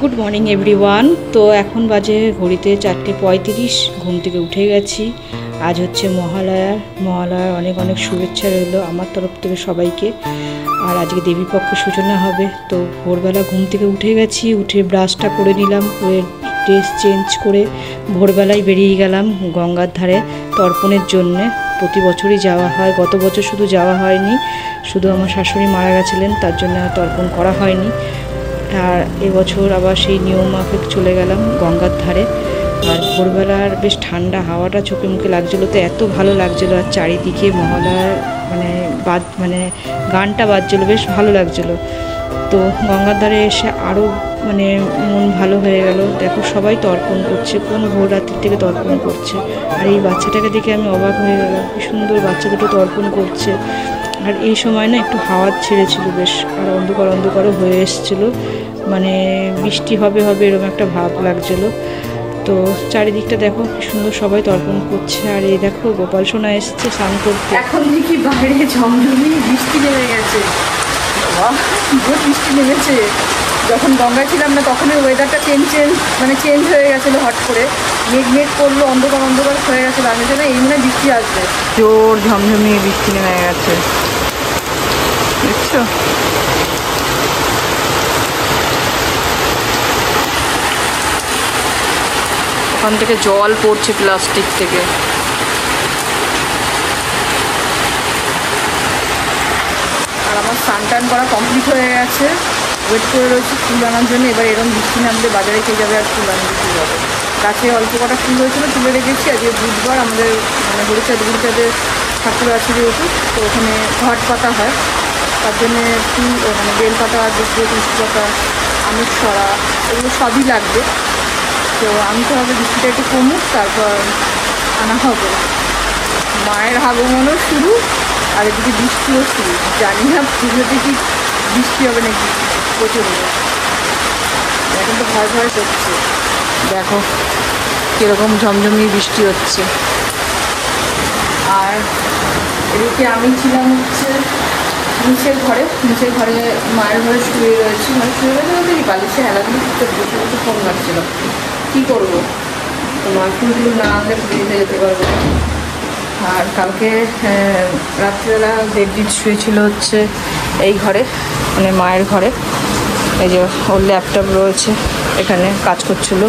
Good morning everyone. তো এখন বাজে ঘড়িতে 4:35। ঘুম থেকে উঠে গেছি। আজ হচ্ছে মহালয়ার অনেক অনেক শুভেচ্ছা রইল আমার তরফ থেকে সবাইকে। আর আজকে দেবীপক্ষের সূচনা হবে। তো ভোরবেলা ঘুম থেকে উঠে গেছি, উঠে ব্রাশটা করে নিলাম, করে ড্রেস চেঞ্জ করে ভোরবেলায় বেরিয়ে গেলাম গঙ্গার ধারে তর্পণের জন্যে। প্রতি বছরই যাওয়া হয়, গত বছর শুধু যাওয়া হয়নি, শুধু আমার শাশুড়ি মারা গেছিলেন, তার জন্য তর্পণ করা হয়নি। আর এবছর আবার সেই নিয়ম মাফিক চলে গেলাম গঙ্গার ধারে। আর ভোরবেলার বেশ ঠান্ডা হাওয়াটা চোখে মুখে লাগছিলো, তো এত ভালো লাগছিলো। আর চারিদিকে মহালয়ার গানটা বাজছিলো, বেশ ভালো লাগছিলো। তো গঙ্গার ধারে এসে আরও মন ভালো হয়ে গেল। দেখো সবাই তর্পণ করছে, কোন ভোর রাত্রির থেকে তর্পণ করছে। আর এই বাচ্চাটাকে দেখে আমি অবাক হয়ে গেলাম, কি সুন্দর বাচ্চা দুটো তর্পণ করছে। আর এই সময় না একটু হাওয়া ছেড়েছিল বেশ, আর অন্ধকারও হয়ে এসেছিলো, বৃষ্টি হবে এরকম একটা ভাব লাগছিলো। তো চারিদিকটা দেখো কি সুন্দর, সবাই তর্পণ করছে। আর এই দেখো গোপাল সোনা এসছে স্নান করতে। এখন দেখি বাইরে ঝমঝমি বৃষ্টি নেমে গেছে, বৃষ্টি নেমেছে। যখন গঙ্গায় ছিলাম না তখনই ওয়েদারটা চেঞ্জ হয়ে গেছিলো, হট করে মেঘ করলো, অন্ধকার হয়ে গেছিলো। আমি জানি এই মনে বৃষ্টি আসবে, জোর ঝমঝমি বৃষ্টি নেমে গেছে, দেখছো? ওখান থেকে জল পড়ছে প্লাস্টিক থেকে। আর আমার স্নান করা কমপ্লিট হয়ে গেছে, ওয়েট করে রয়েছে ফুল আনার জন্য। এবার এরকম বৃষ্টি নামলে বাজারে খেয়ে যাবে আর ফুল আনতে কী হবে। গাছে অল্প কটা ফুল হয়েছিল, তুলে রেখেছি। আজকে বুধবার, আমাদের হরিচাঁদের ঠাকুর আছে যেহেতু, তো ওখানে ঘট পাতা হয়, তার জন্যে ফুল বেলপাতা, দুধ, তুলসী পাতা, আমের সরা, এগুলো সবই লাগবে। তো আনতে হবে, বৃষ্টিটা একটু কমুক, তারপর আনা হবে। মায়ের আগমনও শুরু, আর এদিকে বৃষ্টিও শুরু। জানি না পুজোতে কি বৃষ্টি হবে নাকি, প্রচুর। এখন তো ভয় করছে। দেখো কীরকম ঝমঝমি বৃষ্টি হচ্ছে। আর এদিকে আমি ছিলাম হচ্ছে নিচের ঘরে মায়ের ঘরে শুয়ে রয়েছি। বলতে কি বালিশে হেলাধুলি বসে ফোন লাগছিল। কী করবো, তোমার ফুল না আনলে পুজোতে যেতে পারবো। আর কালকে রাত্রিবেলা দেবজিৎ শুয়েছিল হচ্ছে এই ঘরে, মায়ের ঘরে। এই যে ওর ল্যাপটপ রয়েছে, এখানে কাজ করছিল।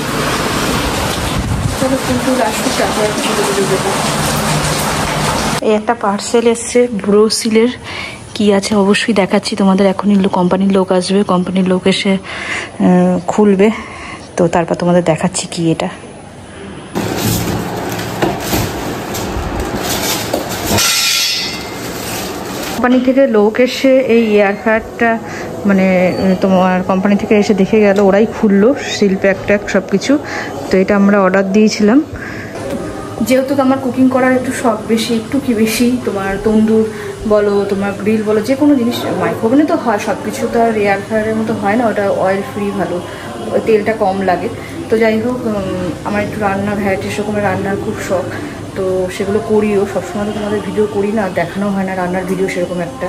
এই একটা পার্সেল এসছে ব্রোসিলের, কি আছে অবশ্যই দেখাচ্ছি তোমাদের। এখনই কোম্পানির লোক আসবে, কোম্পানির লোক এসে খুলবে, তো তারপর তোমাদের দেখাচ্ছি কি এটা। কোম্পানি থেকে লোক এসে এই এয়ার ফ্রায়ারটা তোমার কোম্পানি থেকে এসে দেখে গেল, ওরাই খুললো সিল প্যাক সব কিছু। তো এটা আমরা অর্ডার দিয়েছিলাম। যেহেতু আমার কুকিং করার একটু শখ বেশি, একটু কি বেশি, তোমার তন্দুর বলো, তোমার গ্রিল বলো, যে কোনো জিনিস মাইক্রোওভেনে তো হয় সব কিছু, তো আর এয়ার ফ্রায়ারের মতো হয় না। ওটা অয়েল ফ্রি, ভালো, তেলটা কম লাগে। তো যাই হোক, আমার একটু ভ্যারাইটিস রকমের রান্নার খুব শখ, তো সেগুলো করিও। সবসময় তো তোমাদের ভিডিও করি না, দেখানো হয় না রান্নার ভিডিও সেরকম একটা।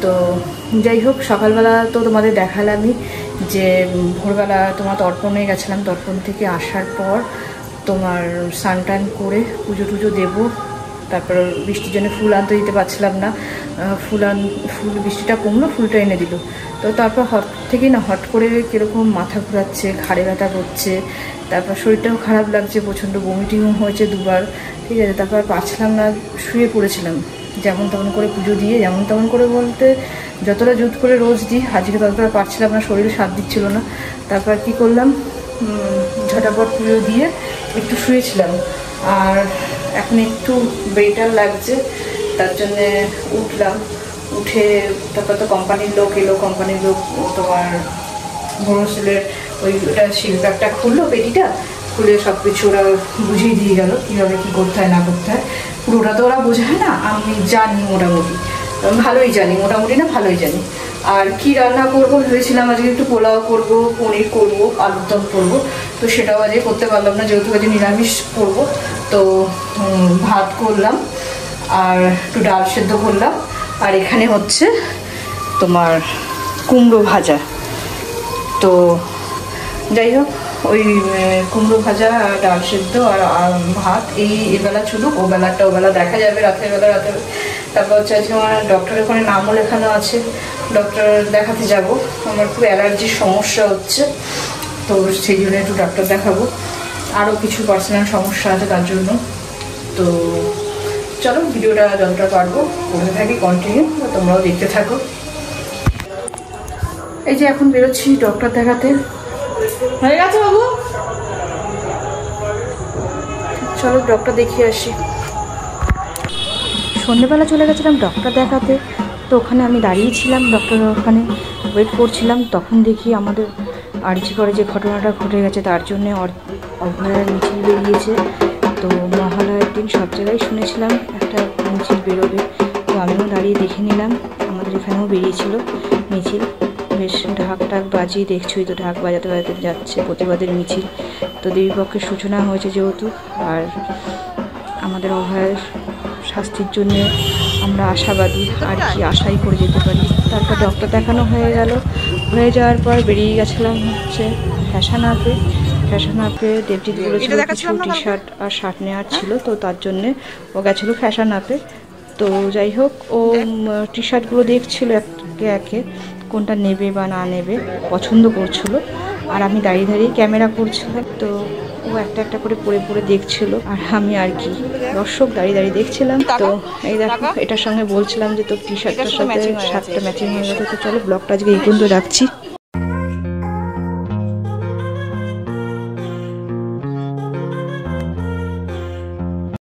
তো যাই হোক, সকালবেলা তো তোমাদের দেখালামই যে ভোরবেলা তোমার তর্পণে গেছিলাম। তর্পণ থেকে আসার পর তোমার স্নান করে পুজো টুজো দেবো। তারপর বৃষ্টির জন্য ফুল আনতে দিতে পারছিলাম না, ফুল বৃষ্টিটা কমলো, ফুলটা এনে দিল। তো তারপর হট করে কীরকম মাথা ঘোরাচ্ছে, ঘাড়ে ব্যথা করছে, তারপর শরীরটাও খারাপ লাগছে, প্রচণ্ড বমিটিংও হয়েছে দুবার, ঠিক আছে। তারপর পারছিলাম না, শুয়ে পড়েছিলাম। যেমন তেমন করে পুজো দিয়ে, যেমন তেমন করে বলতে যতটা জুত করে রোজ দিই, আজকে ততটা পারছিলাম না, শরীর সাথ দিচ্ছিল না। তারপর কি করলাম, ঝটাপট পুজো দিয়ে একটু শুয়েছিলাম। আর এখন একটু বেটার লাগছে, তার জন্যে উঠলাম। উঠে তারপর তো কোম্পানির লোক এলো, কোম্পানির লোক তোমার ব্রোসিলের ওইটা সিল প্যাকটা খুললো, পেটিটা খুলে সব কিছু ওরা বুঝিয়ে দিয়ে গেল কীভাবে কী করতে হয় না করতে হয়। পুরোটা তো ওরা বোঝায় না, আমি জানি মোটামুটি, ভালোই জানি, মোটামুটি না ভালোই জানি। আর কি রান্না করবো ভেবেছিলাম, আজকে একটু পোলাও করবো, পনির করবো, আলুর দম করবো। তো সেটাও আজকে করতে পারলাম না, যেহেতু আজকে নিরামিষ করবো। তো ভাত করলাম, আর একটু ডাল সেদ্ধ করলাম। আর এখানে হচ্ছে তোমার কুমড়ো ভাজা। তো যাই হোক, ওই কুমড়ো ভাজা, ডাল সেদ্ধ আর ভাত এই এবেলা চলুক, ওবেলা দেখা যাবে রাতের বেলা। তারপর হচ্ছে আজকে আমার ডক্টরের ওখানে নামও লেখানো আছে, ডক্টর দেখাতে যাব। আমার খুব অ্যালার্জির সমস্যা হচ্ছে, তো সেই জন্য একটু ডক্টর দেখাবো। আরও কিছু পার্সোনাল সমস্যা আছে তার জন্য। তো চলো ভিডিওটা যতটা পারবো করতে থাকি কন্টিনিউ, তোমরাও দেখতে থাকো। এই যে এখন বেরোচ্ছি ডক্টর দেখাতে। হয়ে গেছে বাবু, চলো ডক্টর দেখিয়ে আসি। সন্ধ্যেবেলা চলে গেছিলাম ডক্টর দেখাতে, তো ওখানে আমি দাঁড়িয়েছিলাম ডক্টরের ওখানে ওয়েট করছিলাম। তখন দেখি আমাদের আরজি করে যে ঘটনাটা ঘটে গেছে তার জন্যে অভয়ার মিছিল বেরিয়েছে। তো মহালয়ার দিন সব জায়গায় শুনেছিলাম একটা মিছিল বেরোবে, তো আমিও দাঁড়িয়ে দেখে নিলাম। আমাদের এখানেও বেরিয়েছিল মিছিল, বেশ ঢাক বাজিয়ে দেখছই তো, ঢাক বাজাতে বাজাতে যাচ্ছে প্রতিবাদের মিছিল। তো দেবীপক্ষের সূচনা হয়েছে যেহেতু, আর আমাদের অভয়ের শাস্তির জন্য আমরা আশাবাদী, আর কি আশাই করে যেতে পারি। তারপর ডক্টর দেখানো হয়ে যাওয়ার পর বেরিয়ে গেছিলাম হচ্ছে ফ্যাশন আপে দেবজিৎ বলেছিল কিছু টি শার্ট আর শার্ট নেওয়ার ছিল, তো তার জন্যে ও গেছিলো ফ্যাশন আপে। তো যাই হোক, ও টি শার্টগুলো দেখছিল একে একে কোনটা নেবে বা না নেবে, পছন্দ করছিল। আর আমি দাঁড়িয়ে ক্যামেরা করছিলাম, তো ও একটা একটা করে পরে দেখছিল, আর আমি আর কি দর্শক দাঁড়িয়ে দেখছিলাম। তো এই দেখো, এটার সঙ্গে বলছিলাম যে তোর টি শার্টটার সাথে শার্টটা ম্যাচিং হয়ে গেছে। তো চলো ব্লগটা আজকে এই পর্যন্ত রাখছি।